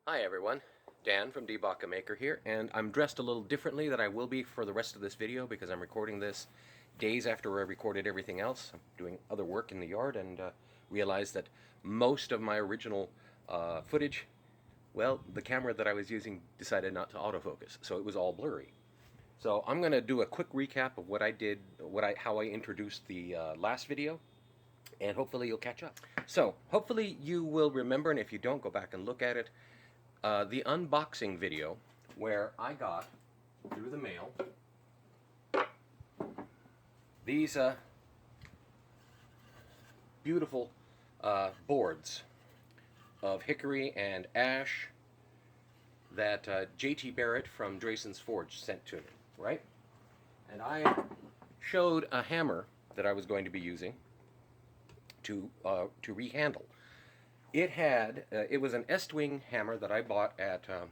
Hi everyone, Dan from DBaca Maker here, and I'm dressed a little differently than I will be for the rest of this video because I'm recording this days after I recorded everything else. I'm doing other work in the yard and realized that most of my original footage, well, the camera that I was using decided not to autofocus, so it was all blurry. So I'm going to do a quick recap of what I did, how I introduced the last video, and hopefully you'll catch up. So hopefully you will remember, and if you don't, go back and look at it. The unboxing video where I got through the mail these beautiful boards of hickory and ash that J.T. Barrett from Drason's Forge sent to me, right? And I showed a hammer that I was going to be using to rehandle. It was an Estwing hammer that I bought at, I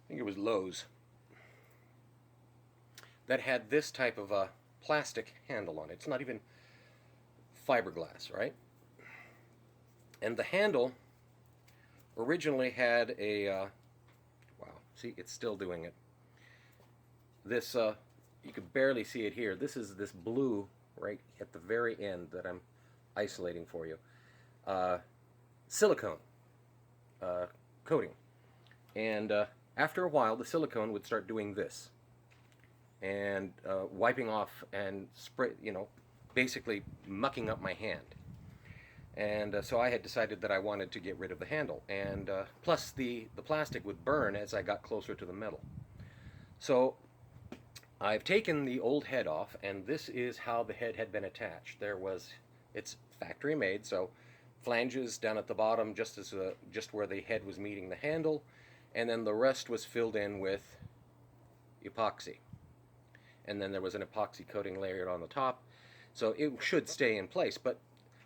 think it was Lowe's, that had this type of a plastic handle on it. It's not even fiberglass, right? And the handle originally had a, wow, see, it's still doing it. This, you can barely see it here. This is this blue right at the very end that I'm isolating for you. Silicone coating, and after a while the silicone would start doing this and wiping off and spray, basically mucking up my hand. And so I had decided that I wanted to get rid of the handle, and plus the plastic would burn as I got closer to the metal. So I've taken the old head off, and this is how the head had been attached. It's factory made, so flanges down at the bottom, just where the head was meeting the handle, and then the rest was filled in with epoxy. And then there was an epoxy coating layered on the top, so it should stay in place. But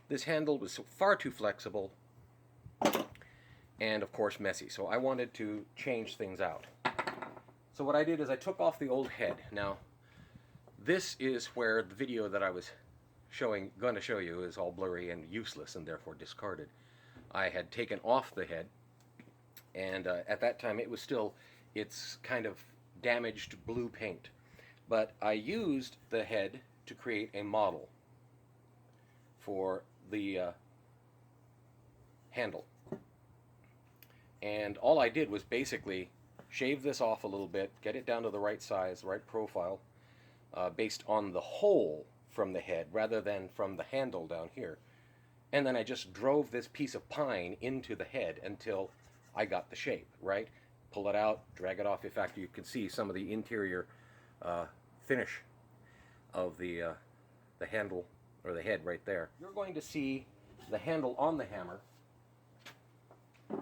this handle was far too flexible and, of course, messy. So I wanted to change things out. So what I did is I took off the old head. Now, this is where the video that I was going to show you is all blurry and useless and therefore discarded. I had taken off the head, and at that time it's kind of damaged blue paint. But I used the head to create a model for the handle. And all I did was basically shave this off a little bit, get it down to the right size, right profile, based on the hole from the head rather than from the handle down here. And then I just drove this piece of pine into the head until I got the shape, right? Pull it out, drag it off. In fact, you can see some of the interior finish of the handle, or the head right there. You're going to see the handle on the hammer. Yeah,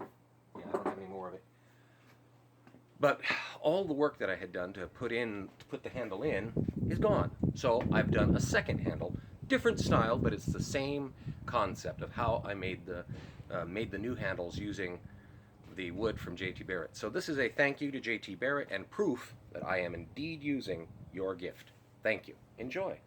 I don't have any more of it. But all the work that I had done to put the handle in is gone. So I've done a second handle, different style, but it's the same concept of how I made the new handles using the wood from J.T. Barrett. So this is a thank you to J.T. Barrett and proof that I am indeed using your gift. Thank you. Enjoy.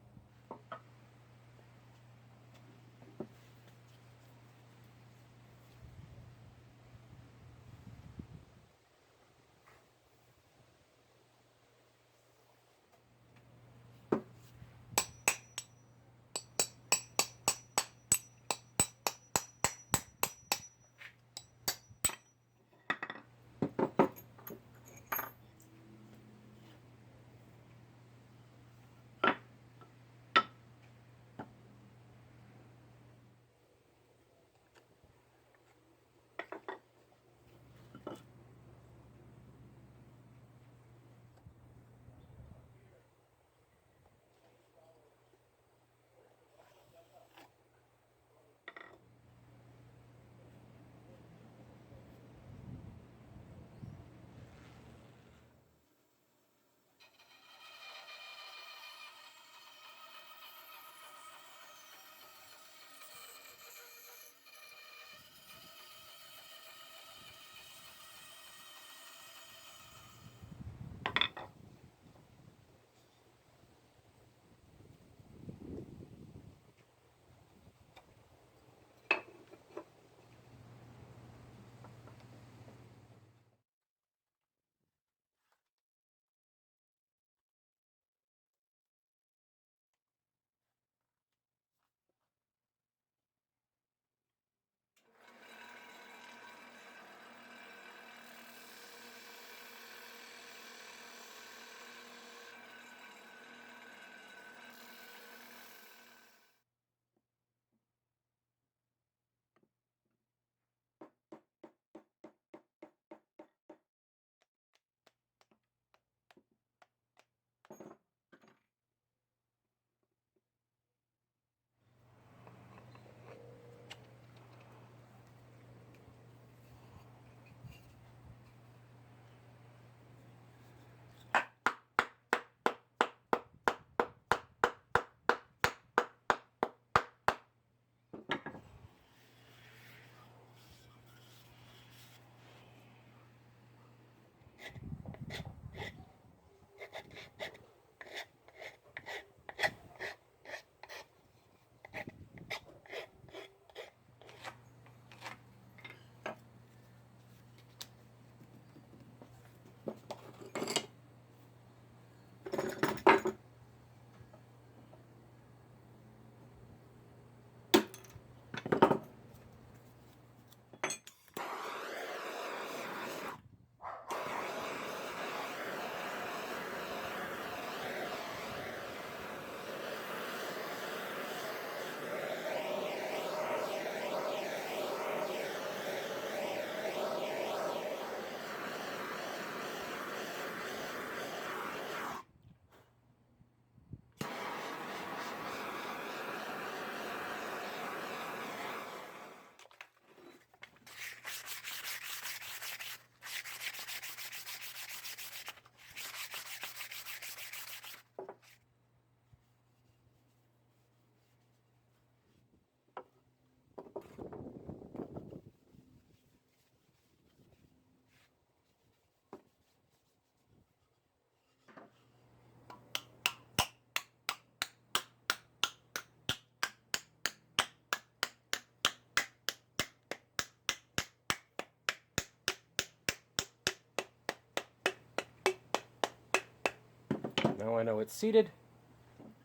Now I know it's seated.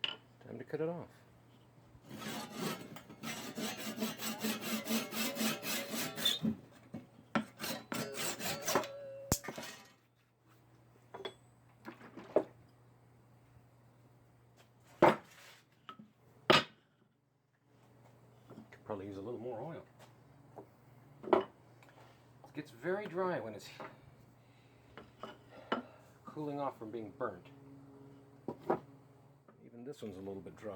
Time to cut it off. Could probably use a little more oil. It gets very dry when it's cooling off from being burnt. Even this one's a little bit dry.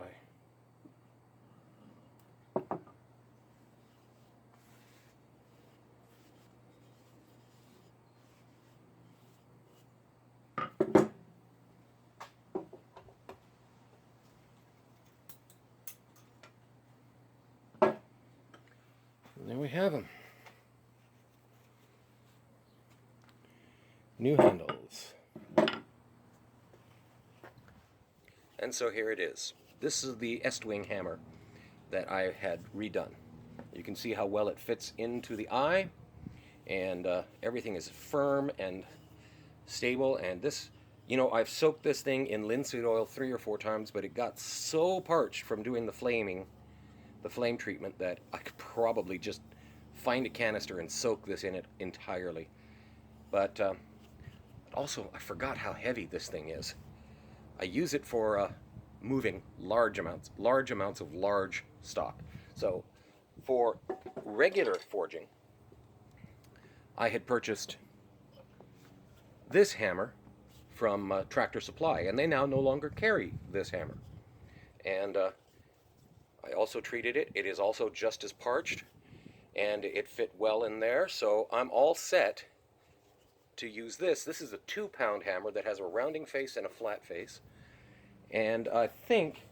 And there we have them. New handles. And so here it is. This is the Estwing hammer that I had redone. You can see how well it fits into the eye, and everything is firm and stable. And this, you know, I've soaked this thing in linseed oil 3 or 4 times, but it got so parched from doing the flame treatment, that I could probably just find a canister and soak this in it entirely. But also, I forgot how heavy this thing is. I use it for moving large amounts of large stock. So for regular forging, I had purchased this hammer from Tractor Supply, and they now no longer carry this hammer. And I also treated it. It is also just as parched, and it fit well in there, so I'm all set to use this. This is a 2-pound hammer that has a rounding face and a flat face. And I think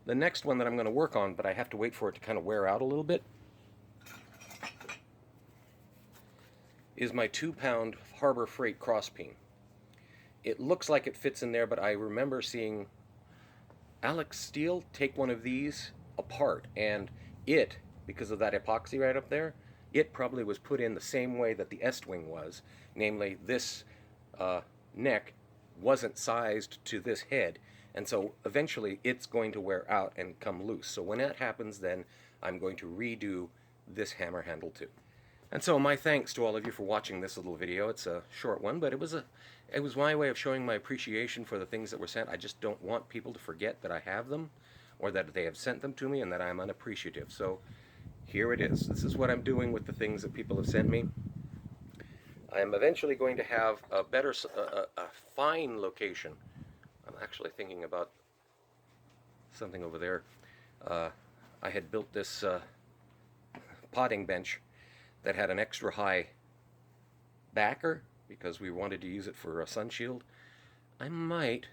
the next one that I'm going to work on, but I have to wait for it to kind of wear out a little bit, is my 2-pound Harbor Freight crosspeen. It looks like it fits in there, but I remember seeing Alex Steele take one of these apart, and it, because of that epoxy right up there, it probably was put in the same way that the Estwing was, namely this neck wasn't sized to this head, and so eventually it's going to wear out and come loose. So when that happens, then I'm going to redo this hammer handle too. And so my thanks to all of you for watching this little video. It's a short one, but it was my way of showing my appreciation for the things that were sent. I just don't want people to forget that I have them, or that they have sent them to me, and that I'm unappreciative. So here it is. This is what I'm doing with the things that people have sent me. I am eventually going to have a better, a fine location. I'm actually thinking about something over there. I had built this potting bench that had an extra high backer because we wanted to use it for a sun shield. I might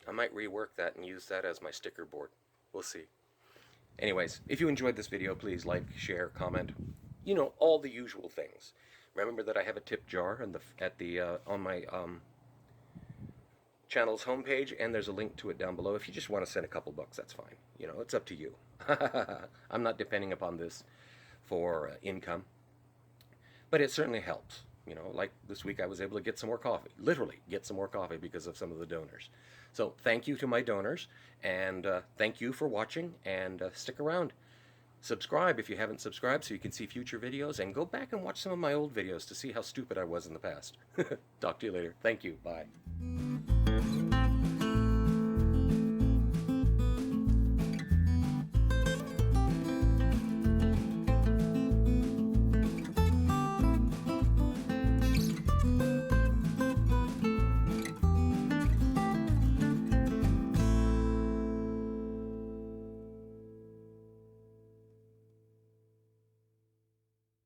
rework that and use that as my sticker board. We'll see. Anyways, if you enjoyed this video, please like, share, comment. You know, all the usual things. Remember that I have a tip jar on my channel's homepage, and there's a link to it down below. If you just want to send a couple bucks, that's fine. You know, it's up to you. I'm not depending upon this for income, but it certainly helps. You know, like this week I was able to get some more coffee, literally get some more coffee because of some of the donors. So thank you to my donors, and thank you for watching, and stick around. Subscribe if you haven't subscribed so you can see future videos, and go back and watch some of my old videos to see how stupid I was in the past. Talk to you later. Thank you. Bye.